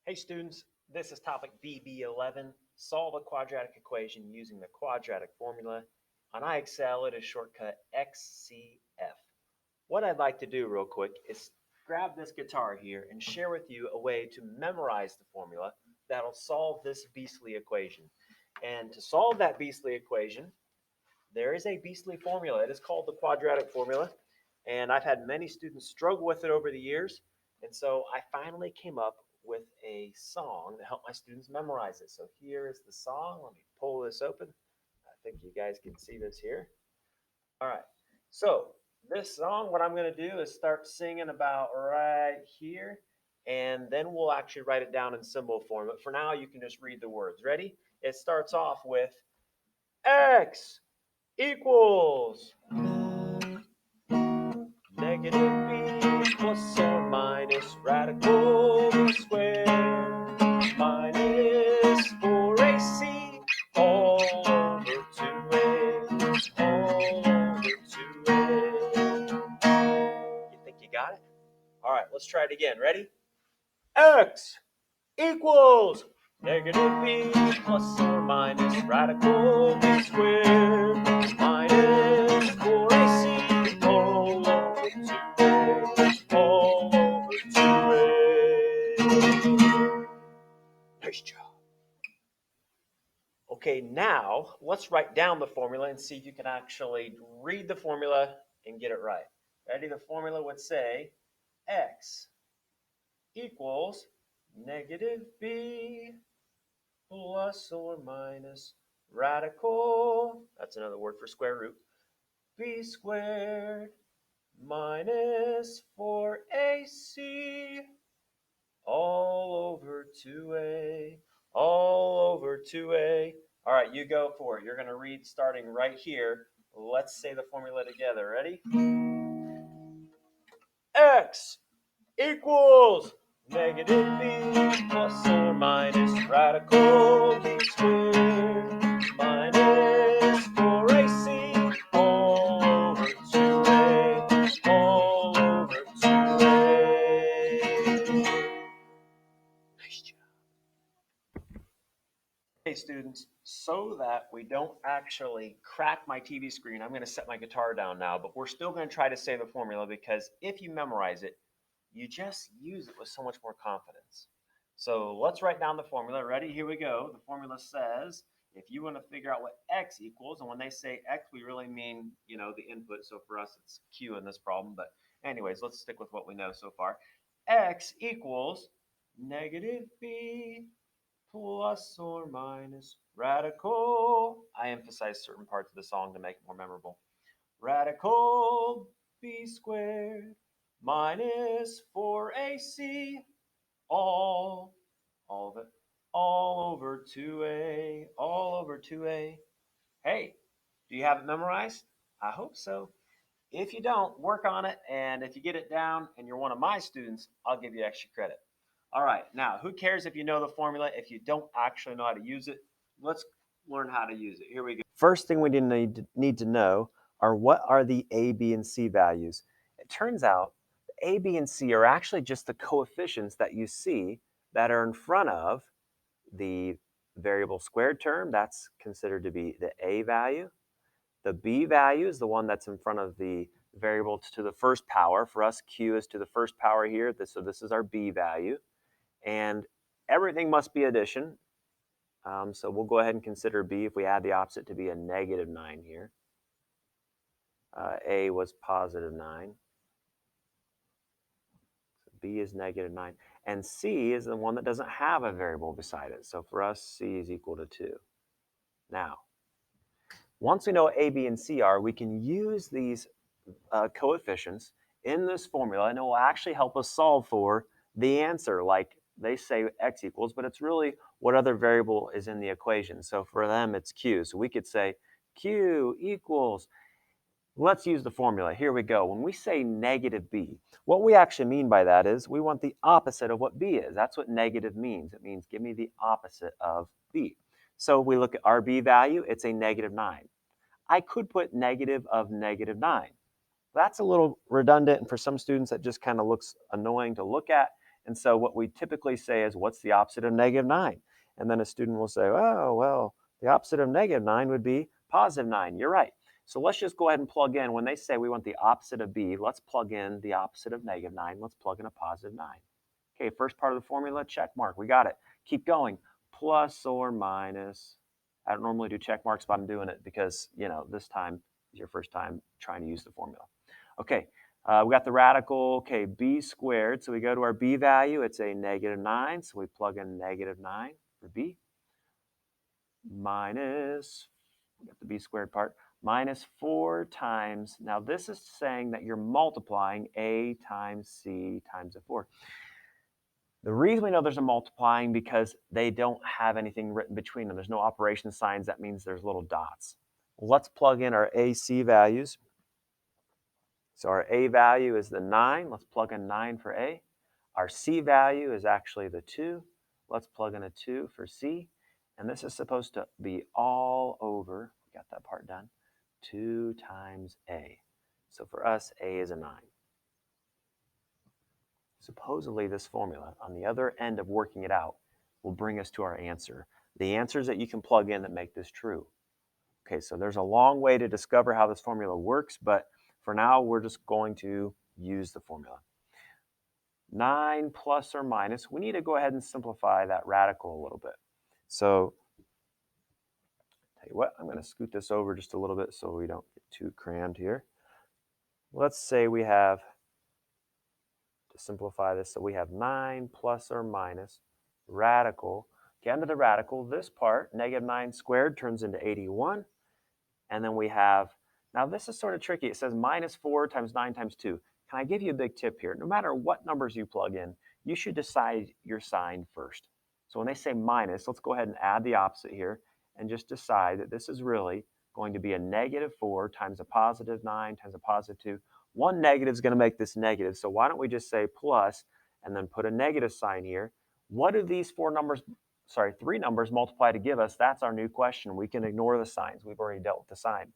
Hey students, this is topic BB11, solve a quadratic equation using the quadratic formula. On IXL, it is shortcut XCF. What I'd like to do real quick is grab this guitar here and share with you a way to memorize the formula that'll solve this beastly equation. And to solve that beastly equation, there is a beastly formula. It is called the quadratic formula, and I've had many students struggle with it over the years, and so I finally came up with a song to help my students memorize it. So here is the song. Let me pull this open. I think you guys can see this here. All right. So this song, what I'm going to do is start singing about right here, and then we'll actually write it down in symbol form. But for now, you can just read the words. Ready? It starts off with X equals negative b plus or minus radical b squared minus 4ac all over 2a all over 2a. You think you got it? All right, let's try it again. Ready? X equals negative b plus or minus radical b squared minus 4ac all over 2a all over 2a. Nice job. Okay, now let's write down the formula and see if you can actually read the formula and get it right. Ready? The formula would say x equals negative b plus or minus radical, that's another word for square root, b squared minus 4ac all over 2a, all over 2a. All right, you go for it. You're going to read starting right here. Let's say the formula together. Ready? X equals negative b plus or minus radical b squared minus 4ac all over 2a all over 2a. Nice job. Hey students, so that we don't actually crack my TV screen, I'm going to set my guitar down now, but we're still going to try to say the formula because if you memorize it, you just use it with so much more confidence. So let's write down the formula. Ready? Here we go. The formula says if you want to figure out what x equals, and when they say x, we really mean, the input. So for us, it's q in this problem. But anyways, let's stick with what we know so far. X equals negative b plus or minus radical. I emphasize certain parts of the song to make it more memorable. Radical b squared minus 4ac all of it, all over 2a, all over 2a. Hey, do you have it memorized? I hope so. If you don't, work on it, and if you get it down and you're one of my students, I'll give you extra credit. All right, now, who cares if you know the formula if you don't actually know how to use it? Let's learn how to use it. Here we go. First thing we need to know are what are the a, b, and c values. It turns out the a, b, and c are actually just the coefficients that you see that are in front of the variable squared term. That's considered to be the a value. The b value is the one that's in front of the variable to the first power. For us, q is to the first power here, so this is our b value. And everything must be addition. So we'll go ahead and consider b if we add the opposite to be a negative 9 here. A was positive 9. So b is negative 9. And c is the one that doesn't have a variable beside it. So for us, c is equal to 2. Now, once we know what a, b, and c are, we can use these coefficients in this formula, and it will actually help us solve for the answer. Like they say x equals, but it's really what other variable is in the equation. So for them, it's q. So we could say q equals, let's use the formula. Here we go. When we say negative b, what we actually mean by that is we want the opposite of what b is. That's what negative means. It means give me the opposite of b. So we look at our b value, it's a negative 9. I could put negative of negative 9. That's a little redundant, and for some students that just kind of looks annoying to look at. And so what we typically say is, what's the opposite of -9? And then a student will say, oh, well, the opposite of -9 would be +9. You're right. So let's just go ahead and plug in. When they say we want the opposite of b, let's plug in the opposite of -9. Let's plug in a +9. Okay, first part of the formula, check mark. We got it. Keep going. Plus or minus. I don't normally do check marks, but I'm doing it because, this time is your first time trying to use the formula. Okay, we got the radical, okay, b squared. So we go to our b value. It's a -9, so we plug in -9 for b. Minus, we got the b squared part, minus 4 times. Now this is saying that you're multiplying a times c times a 4. The reason we know there's a multiplying because they don't have anything written between them. There's no operation signs. That means there's little dots. Let's plug in our AC values. So our A value is the 9. Let's plug in 9 for A. Our C value is actually the 2. Let's plug in a 2 for C. And this is supposed to be all over, got that part done, 2 times A. So for us, A is a 9. Supposedly this formula, on the other end of working it out, will bring us to our answer. The answers that you can plug in that make this true. Okay, so there's a long way to discover how this formula works, but for now, we're just going to use the formula. 9 plus or minus, we need to go ahead and simplify that radical a little bit. So, tell you what, I'm going to scoot this over just a little bit so we don't get too crammed here. Let's say we have, to simplify this, so we have 9 plus or minus radical. Okay, under the radical, this part, -9 squared, turns into 81. And then we have, now this is sort of tricky. It says minus 4 times 9 times 2. Can I give you a big tip here? No matter what numbers you plug in, you should decide your sign first. So when they say minus, let's go ahead and add the opposite here and just decide that this is really going to be a -4 times a +9 times a +2. One negative is going to make this negative. So why don't we just say plus and then put a negative sign here? What do these three numbers multiply to give us? That's our new question. We can ignore the signs. We've already dealt with the sign.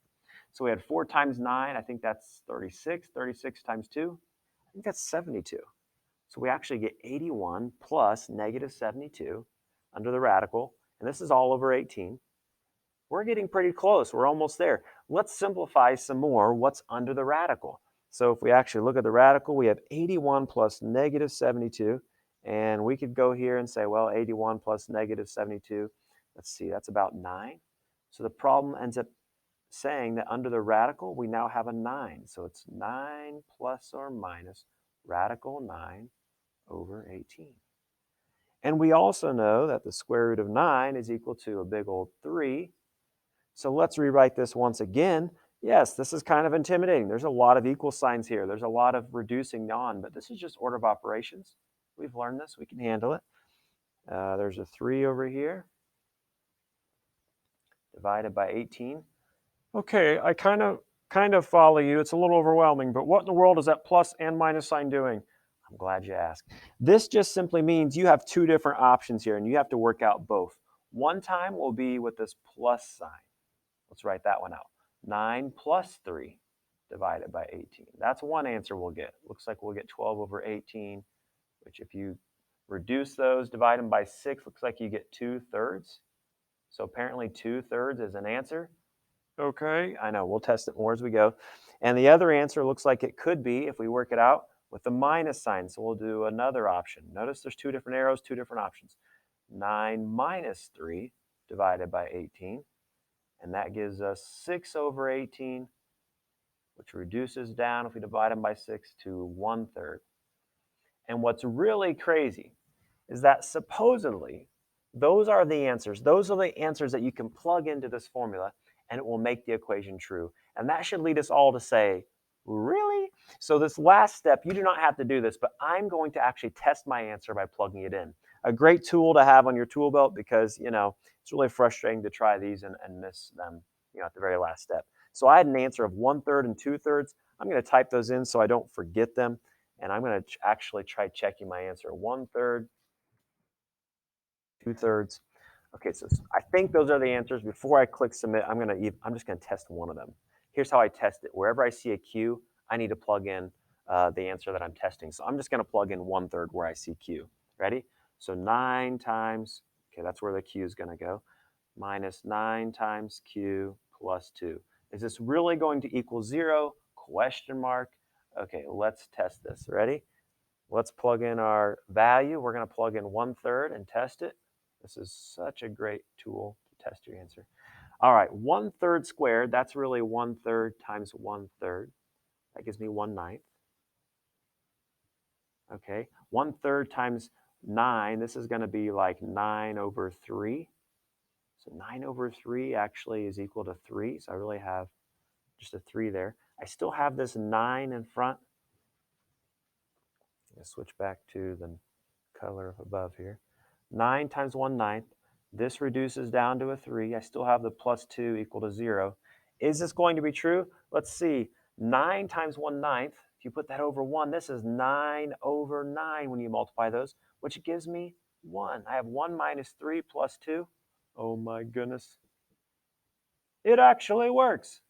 So we had 4 times 9. I think that's 36. 36 times 2. I think that's 72. So we actually get 81 plus -72 under the radical. And this is all over 18. We're getting pretty close. We're almost there. Let's simplify some more what's under the radical. So if we actually look at the radical, we have 81 plus -72. And we could go here and say, well, 81 plus -72, let's see, that's about 9. So the problem ends up saying that under the radical, we now have a 9. So it's 9 plus or minus radical 9 over 18. And we also know that the square root of 9 is equal to a big old 3. So let's rewrite this once again. Yes, this is kind of intimidating. There's a lot of equal signs here. There's a lot of reducing on, but this is just order of operations. We've learned this. We can handle it. There's a 3 over here divided by 18. Okay, I kind of follow you. It's a little overwhelming, but what in the world is that plus and minus sign doing? I'm glad you asked. This just simply means you have two different options here, and you have to work out both. One time will be with this plus sign. Let's write that one out. 9 plus 3 divided by 18. That's one answer we'll get. Looks like we'll get 12 over 18, which if you reduce those, divide them by 6, looks like you get 2/3. So apparently 2/3 is an answer. Okay, I know, we'll test it more as we go. And the other answer looks like it could be, if we work it out, with the minus sign. So we'll do another option. Notice there's two different arrows, two different options. 9 minus 3 divided by 18. And that gives us 6 over 18, which reduces down, if we divide them by 6, to 1/3. And what's really crazy is that supposedly those are the answers. Those are the answers that you can plug into this formula and it will make the equation true. And that should lead us all to say, really? So this last step, you do not have to do this, but I'm going to actually test my answer by plugging it in. A great tool to have on your tool belt because, it's really frustrating to try these and miss them, at the very last step. So I had an answer of 1/3 and 2/3. I'm going to type those in so I don't forget them. And I'm going to actually try checking my answer. 1/3, 2/3. Okay, so I think those are the answers. Before I click submit, I'm just going to test one of them. Here's how I test it. Wherever I see a Q, I need to plug in the answer that I'm testing. So I'm just going to plug in 1/3 where I see q. Ready? So 9 times, okay, that's where the q is going to go, minus 9 times q plus 2. Is this really going to equal 0? Question mark. Okay, let's test this. Ready? Let's plug in our value. We're going to plug in 1/3 and test it. This is such a great tool to test your answer. All right, 1/3 squared, that's really 1/3 times 1/3. That gives me 1/9. Okay, 1/3 times 9, this is going to be like 9/3. So 9/3 actually is equal to 3. So I really have just a 3 there. I still have this 9 in front. Let's switch back to the color above here. 9 times 1/9. This reduces down to a 3. I still have the plus 2 equal to 0. Is this going to be true? Let's see. 9 times 1/9, if you put that over 1, this is 9/9 when you multiply those, which gives me 1. I have 1 minus 3 plus 2. Oh my goodness. It actually works.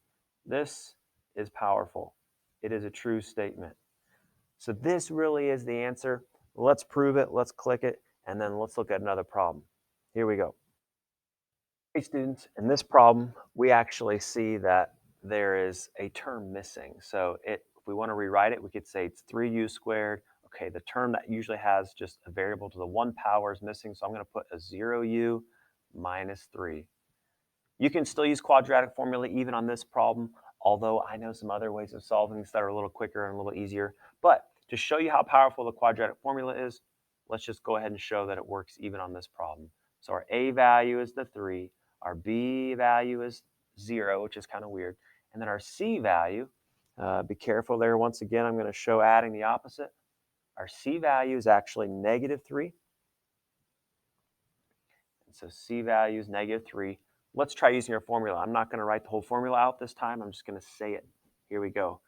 This is powerful. It is a true statement. So this really is the answer. Let's prove it. Let's click it. And then let's look at another problem. Here we go. Hey students, in this problem, we actually see that there is a term missing. So if we want to rewrite it, we could say it's 3u squared. Okay, the term that usually has just a variable to the 1 power is missing. So I'm going to put a 0u minus 3. You can still use quadratic formula even on this problem, although I know some other ways of solving this that are a little quicker and a little easier. But to show you how powerful the quadratic formula is, let's just go ahead and show that it works even on this problem. So our a value is the 3, our b value is 0, which is kind of weird, and then our c value, be careful there. Once again, I'm going to show adding the opposite. Our c value is actually negative 3. And so c value is negative 3. Let's try using our formula. I'm not going to write the whole formula out this time. I'm just going to say it. Here we go.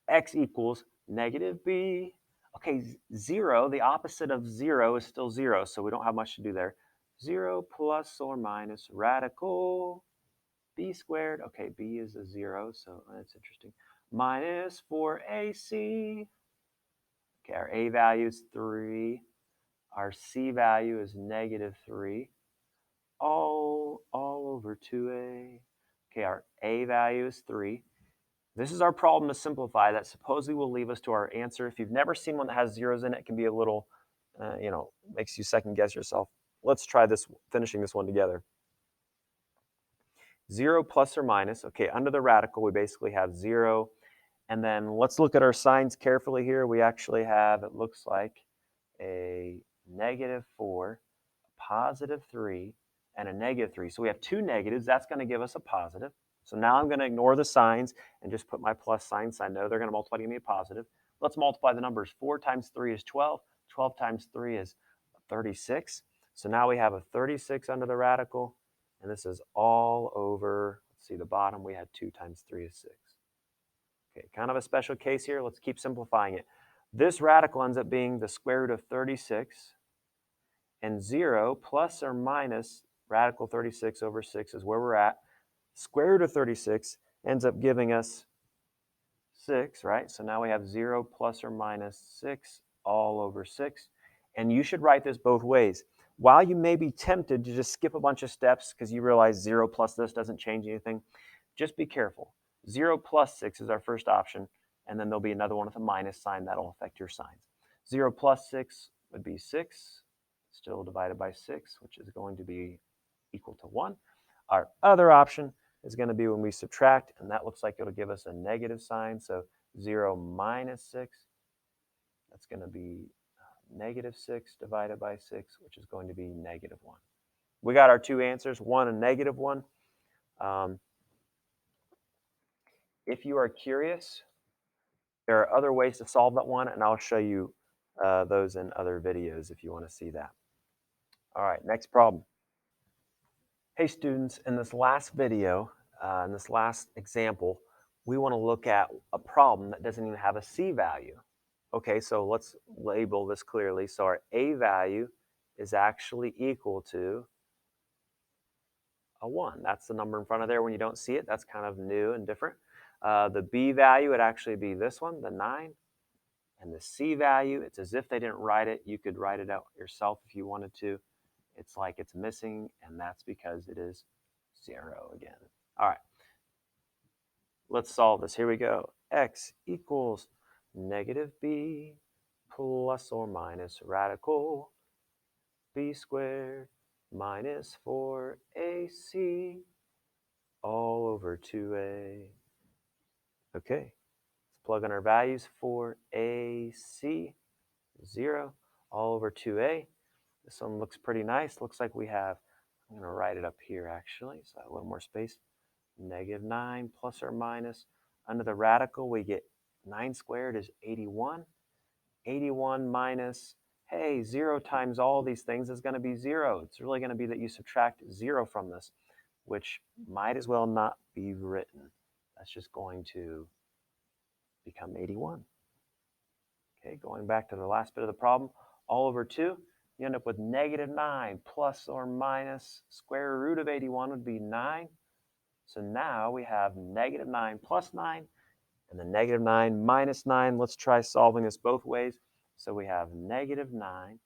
X equals negative b. Okay, 0, the opposite of 0 is still 0, so we don't have much to do there. 0 plus or minus radical b squared. Okay, b is a 0, so that's interesting. Minus 4ac. Okay, our a value is 3. Our c value is negative 3. All over 2a. Okay, our a value is 3. This is our problem to simplify that supposedly will leave us to our answer. If you've never seen one that has zeros in it, it can be a little, makes you second guess yourself. Let's try this, finishing this one together. 0 plus or minus. Okay, under the radical, we basically have 0. And then let's look at our signs carefully here. We actually have, it looks like, a negative 4, a positive 3, and a negative 3. So we have two negatives. That's going to give us a positive. So now I'm going to ignore the signs and just put my plus sign, so I know they're going to multiply to give me a positive. Let's multiply the numbers. 4 times 3 is 12. 12 times 3 is 36. So now we have a 36 under the radical, and this is all over, let's see, the bottom, we had 2 times 3 is 6. Okay, kind of a special case here. Let's keep simplifying it. This radical ends up being the square root of 36, and 0 plus or minus radical 36 over 6 is where we're at. Square root of 36 ends up giving us 6, right? So now we have 0 plus or minus 6 all over 6. And you should write this both ways. While you may be tempted to just skip a bunch of steps because you realize 0 plus this doesn't change anything, just be careful. 0 plus 6 is our first option, and then there'll be another one with a minus sign that'll affect your signs. 0 plus 6 would be 6, still divided by 6, which is going to be equal to 1. Our other option is going to be when we subtract, and that looks like it'll give us a negative sign. So 0 minus 6, that's going to be negative 6 divided by 6, which is going to be negative 1. We got our two answers, 1 and negative 1. If you are curious, there are other ways to solve that one, and I'll show you those in other videos if you want to see that. All right, next problem. Hey students, in this last video, in this last example, we want to look at a problem that doesn't even have a C value. Okay, so let's label this clearly. So our A value is actually equal to a 1. That's the number in front of there when you don't see it. That's kind of new and different. The B value would actually be this one, the 9. And the C value, it's as if they didn't write it. You could write it out yourself if you wanted to. It's like it's missing, and that's because it is 0 again. All right, let's solve this. Here we go. X equals negative b plus or minus radical b squared minus 4ac all over 2a. Okay, let's plug in our values. 4ac, 0, all over 2a. This one looks pretty nice. Looks like we have, I'm going to write it up here actually, so I have a little more space. Negative 9 plus or minus. Under the radical, we get 9 squared is 81. 81 minus, hey, 0 times all these things is going to be 0. It's really going to be that you subtract 0 from this, which might as well not be written. That's just going to become 81. Okay, going back to the last bit of the problem, all over 2, you end up with negative 9 plus or minus square root of 81 would be 9. So now we have negative 9 plus 9 and then negative 9 minus 9. Let's try solving this both ways. So we have negative 9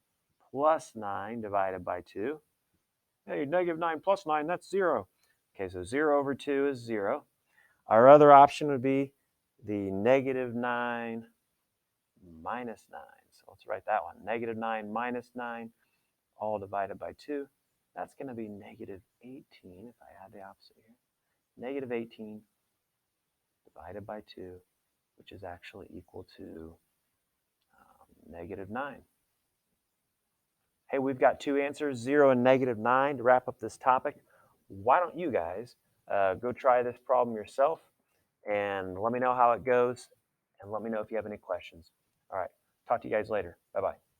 plus 9 divided by 2. Hey, negative 9 plus 9, that's 0. Okay, so 0 over 2 is 0. Our other option would be the negative 9 minus 9. So let's write that one. Negative 9 minus 9, all divided by 2. That's going to be negative 18 if I add the opposite here. Negative 18 divided by 2, which is actually equal to negative 9. Hey, we've got two answers, 0 and negative 9, to wrap up this topic. Why don't you guys go try this problem yourself and let me know how it goes, and let me know if you have any questions. All right, talk to you guys later. Bye-bye.